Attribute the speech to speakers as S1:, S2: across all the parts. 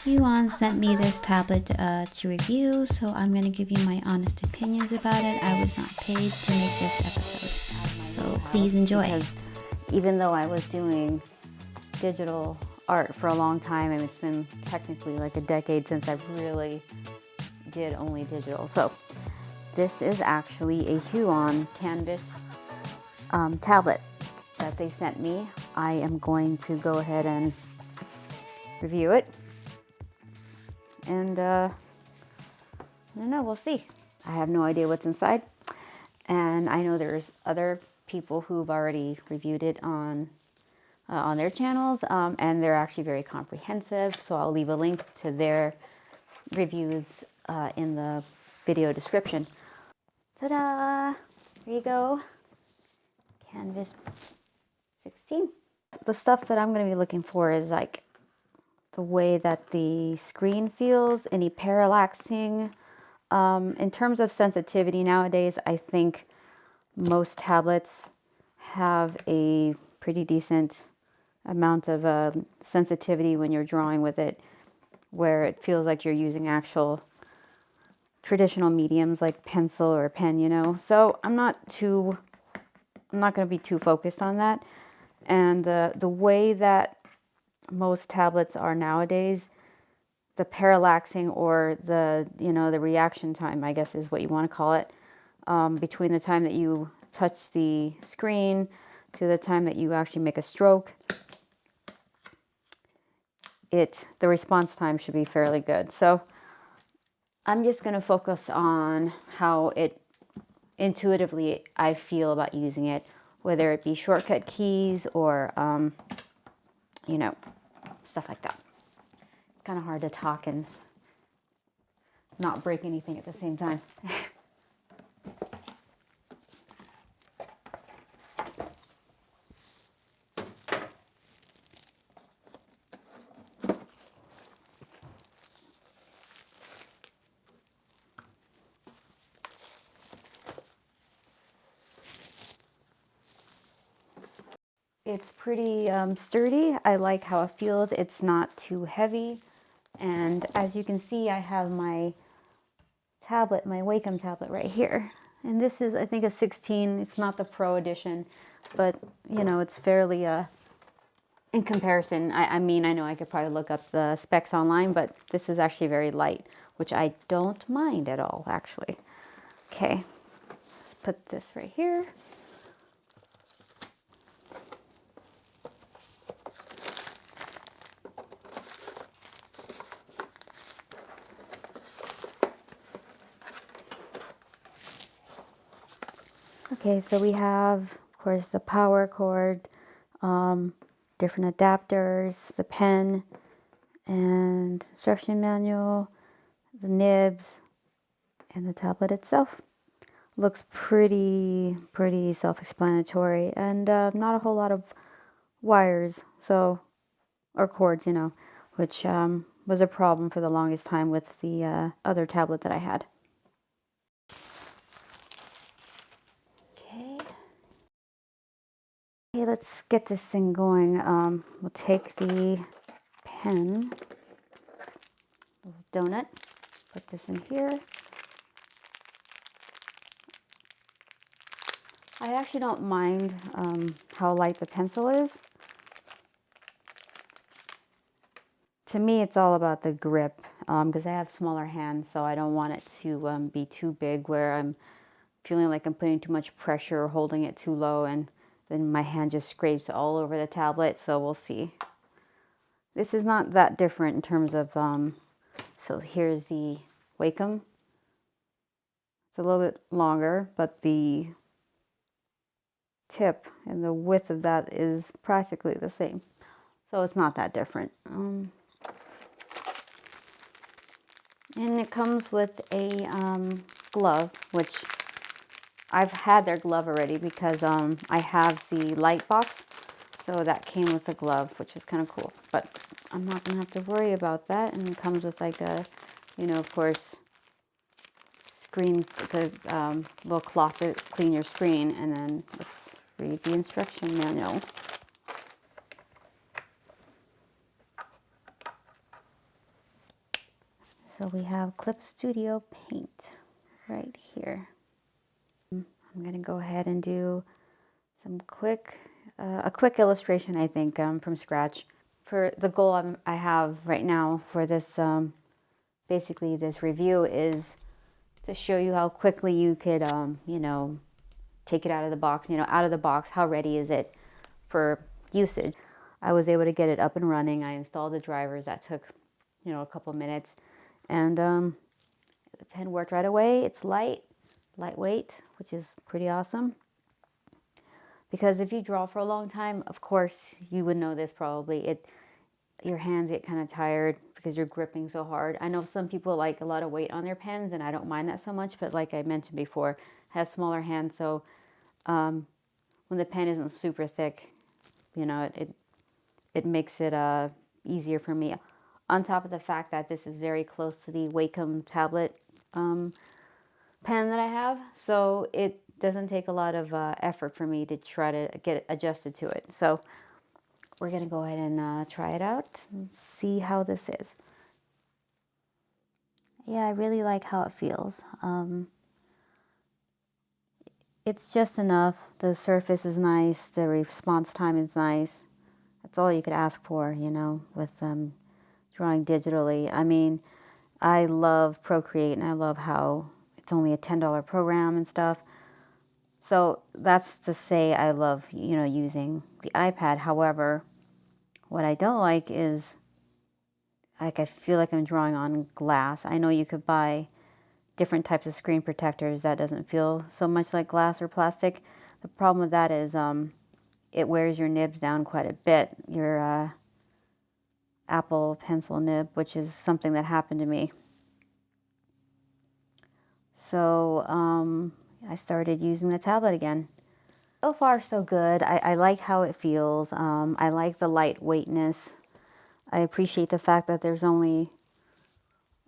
S1: Huion sent me this tablet to review, so I'm going to give you my honest opinions about it. I was not paid to make this episode, so please enjoy.
S2: Because even though I was doing digital art for a long time, and it's been technically like a decade since I really did only digital. So this is actually a Huion Kamvas tablet that they sent me. I am going to go ahead and review it. And I don't know, we'll see. I have no idea what's inside. And I know there's other people who've already reviewed it on their channels, and they're actually very comprehensive. So I'll leave a link to their reviews in the video description. Ta-da! Here you go. Kamvas 16. The stuff that I'm going to be looking for is like the way that the screen feels, any parallaxing. In terms of sensitivity nowadays, I think most tablets have a pretty decent amount of sensitivity when you're drawing with it, where it feels like you're using actual traditional mediums like pencil or pen, you know. So I'm not going to be too focused on that. And the way that most tablets are nowadays, the parallaxing or the reaction time, I guess is what you want to call it, between the time that you touch the screen to the time that you actually make a stroke, the response time should be fairly good. So I'm just going to focus on how it intuitively I feel about using it, whether it be shortcut keys or stuff like that. It's kind of hard to talk and not break anything at the same time. It's pretty sturdy. I like how it feels. It's not too heavy. And as you can see, I have my tablet, my Wacom tablet right here. And this is, I think, a 16. It's not the Pro edition, but, you know, it's fairly, in comparison, I mean, I know I could probably look up the specs online, but this is actually very light, which I don't mind at all, actually. Okay, let's put this right here. Okay, so we have, of course, the power cord, different adapters, the pen, and instruction manual, the nibs, and the tablet itself. Looks pretty self-explanatory, and not a whole lot of wires, or cords, you know, which was a problem for the longest time with the other tablet that I had. Okay, let's get this thing going. We'll take the pen, little donut, put this in here. I actually don't mind how light the pencil is. To me, it's all about the grip, because I have smaller hands, so I don't want it to be too big where I'm feeling like I'm putting too much pressure or holding it too low, and then my hand just scrapes all over the tablet, so we'll see. This is not that different in terms of, so here's the Wacom. It's a little bit longer, but the tip and the width of that is practically the same. So it's not that different. And it comes with a glove, which I've had their glove already because I have the light box, so that came with the glove, which is kind of cool. But I'm not going to have to worry about that. And it comes with like a, of course, screen, the little cloth to clean your screen. And then let's read the instruction manual. So we have Clip Studio Paint right here. I'm going to go ahead and do some a quick illustration, I think, from scratch. For the goal I have right now for this, basically this review is to show you how quickly you could, you know, take it out of the box. You know, out of the box, how ready is it for usage? I was able to get it up and running. I installed the drivers. That took, you know, a couple minutes, and the pen worked right away. It's lightweight, which is pretty awesome. Because if you draw for a long time, of course, you would know this probably, your hands get kind of tired because you're gripping so hard. I know some people like a lot of weight on their pens, and I don't mind that so much, but like I mentioned before, I have smaller hands, so when the pen isn't super thick, you know, it makes it easier for me. On top of the fact that this is very close to the Wacom tablet pen that I have, so it doesn't take a lot of effort for me to try to get adjusted to it. So we're going to go ahead and try it out and see how this is. Yeah, I really like how it feels. It's just enough. The surface is nice. The response time is nice. That's all you could ask for, you know, with drawing digitally. I mean, I love Procreate, and I love how it's only a $10 program and stuff. So that's to say I love, you know, using the iPad. However, what I don't like is, like, I feel like I'm drawing on glass. I know you could buy different types of screen protectors that doesn't feel so much like glass or plastic. The problem with that is it wears your nibs down quite a bit, your Apple Pencil nib, which is something that happened to me. So I started using the tablet again. So far, so good. I like how it feels. I like the lightweightness. I appreciate the fact that there's only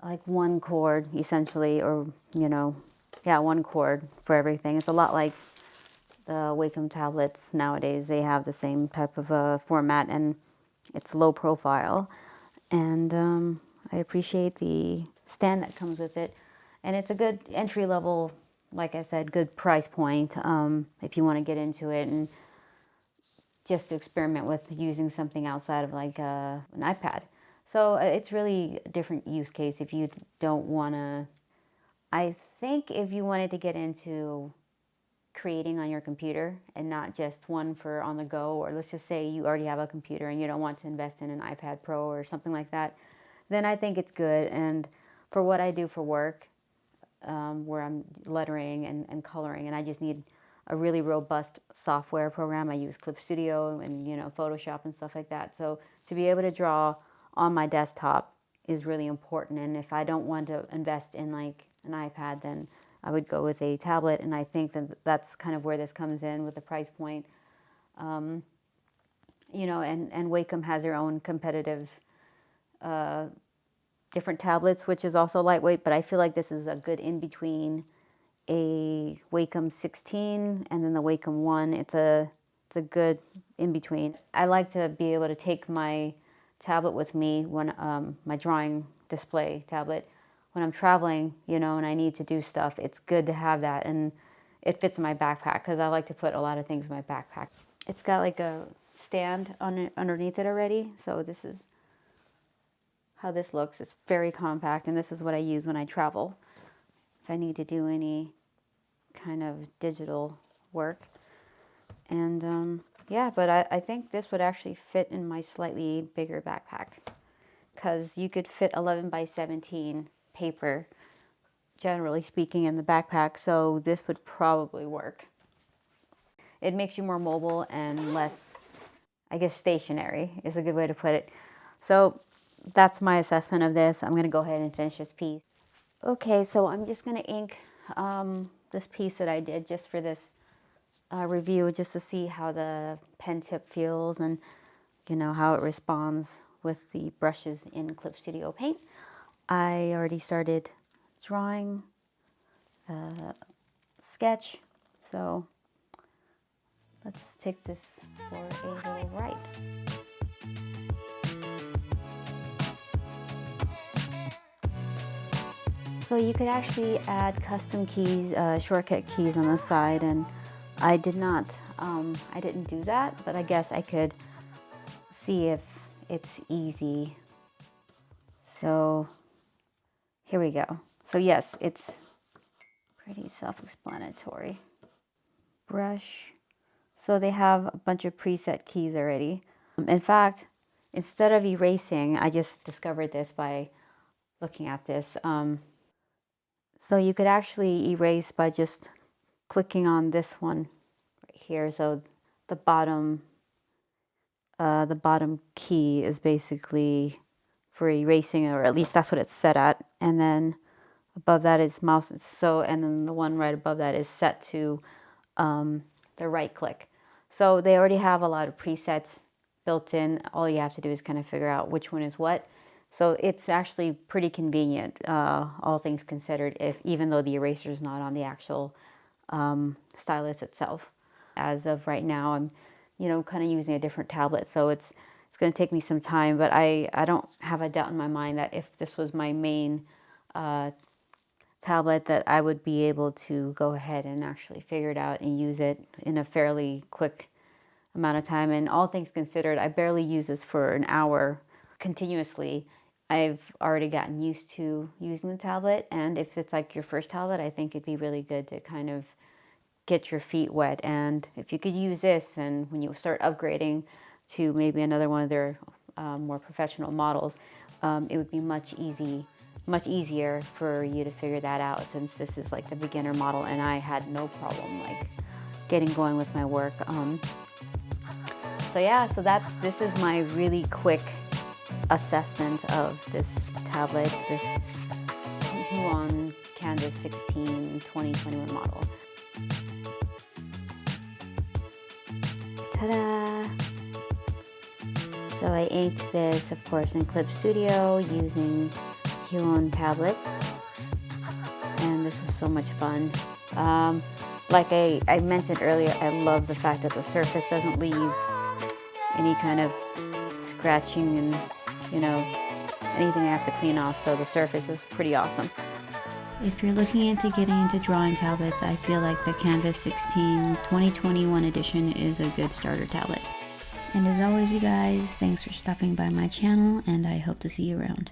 S2: like one cord, essentially, or, you know, yeah, one cord for everything. It's a lot like the Wacom tablets nowadays. They have the same type of format, and it's low profile. And I appreciate the stand that comes with it. And it's a good entry level, like I said, good price point if you want to get into it and just to experiment with using something outside of like an iPad. So it's really a different use case if you don't want to. I think if you wanted to get into creating on your computer and not just one for on the go, or let's just say you already have a computer and you don't want to invest in an iPad Pro or something like that, then I think it's good. And for what I do for work, where I'm lettering and coloring, and I just need a really robust software program. I use Clip Studio and, you know, Photoshop and stuff like that. So to be able to draw on my desktop is really important. And if I don't want to invest in like an iPad, then I would go with a tablet. And I think that that's kind of where this comes in with the price point. You know, and Wacom has their own competitive different tablets, which is also lightweight, but I feel like this is a good in-between a Wacom 16 and then the Wacom 1. It's a good in-between. I like to be able to take my tablet with me when my drawing display tablet when I'm traveling, you know, and I need to do stuff. It's good to have that, and it fits in my backpack because I like to put a lot of things in my backpack. It's got like a stand underneath it already, so this is how this looks. It's very compact, and this is what I use when I travel if I need to do any kind of digital work. And yeah, but I think this would actually fit in my slightly bigger backpack because you could fit 11 by 17 paper, generally speaking, in the backpack, so this would probably work. It makes you more mobile and less, I guess, stationary is a good way to put it. So that's my assessment of this. I'm going to go ahead and finish this piece. Okay, so I'm just going to ink this piece that I did just for this review, just to see how the pen tip feels and, you know, how it responds with the brushes in Clip Studio Paint. I already started drawing a sketch, so let's take this for a little ride. So you could actually add custom keys, shortcut keys on the side, and I did not, I didn't do that, but I guess I could see if it's easy. So here we go. So yes, it's pretty self-explanatory. Brush. So they have a bunch of preset keys already. In fact, instead of erasing, I just discovered this by looking at this. So you could actually erase by just clicking on this one right here. So the bottom key is basically for erasing, or at least that's what it's set at. And then above that is mouse. So, and then the one right above that is set to the right click. So they already have a lot of presets built in. All you have to do is kind of figure out which one is what. So it's actually pretty convenient, all things considered, even though the eraser is not on the actual stylus itself. As of right now, I'm, kind of using a different tablet, so it's going to take me some time. But I don't have a doubt in my mind that if this was my main tablet, that I would be able to go ahead and actually figure it out and use it in a fairly quick amount of time. And all things considered, I barely use this for an hour continuously. I've already gotten used to using the tablet, and if it's like your first tablet, I think it'd be really good to kind of get your feet wet. And if you could use this, and when you start upgrading to maybe another one of their more professional models, it would be much easier for you to figure that out, since this is like the beginner model and I had no problem like getting going with my work. So yeah, so this is my really quick assessment of this tablet, this Huion Kamvas 16 2021 model. Ta-da! So I inked this, of course, in Clip Studio using Huion tablet, and this was so much fun. Like I mentioned earlier, I love the fact that the surface doesn't leave any kind of scratching and anything I have to clean off, so the surface is pretty awesome.
S1: If you're looking into getting into drawing tablets, I feel like the Kamvas 16 2021 edition is a good starter tablet. And as always, you guys, thanks for stopping by my channel, and I hope to see you around.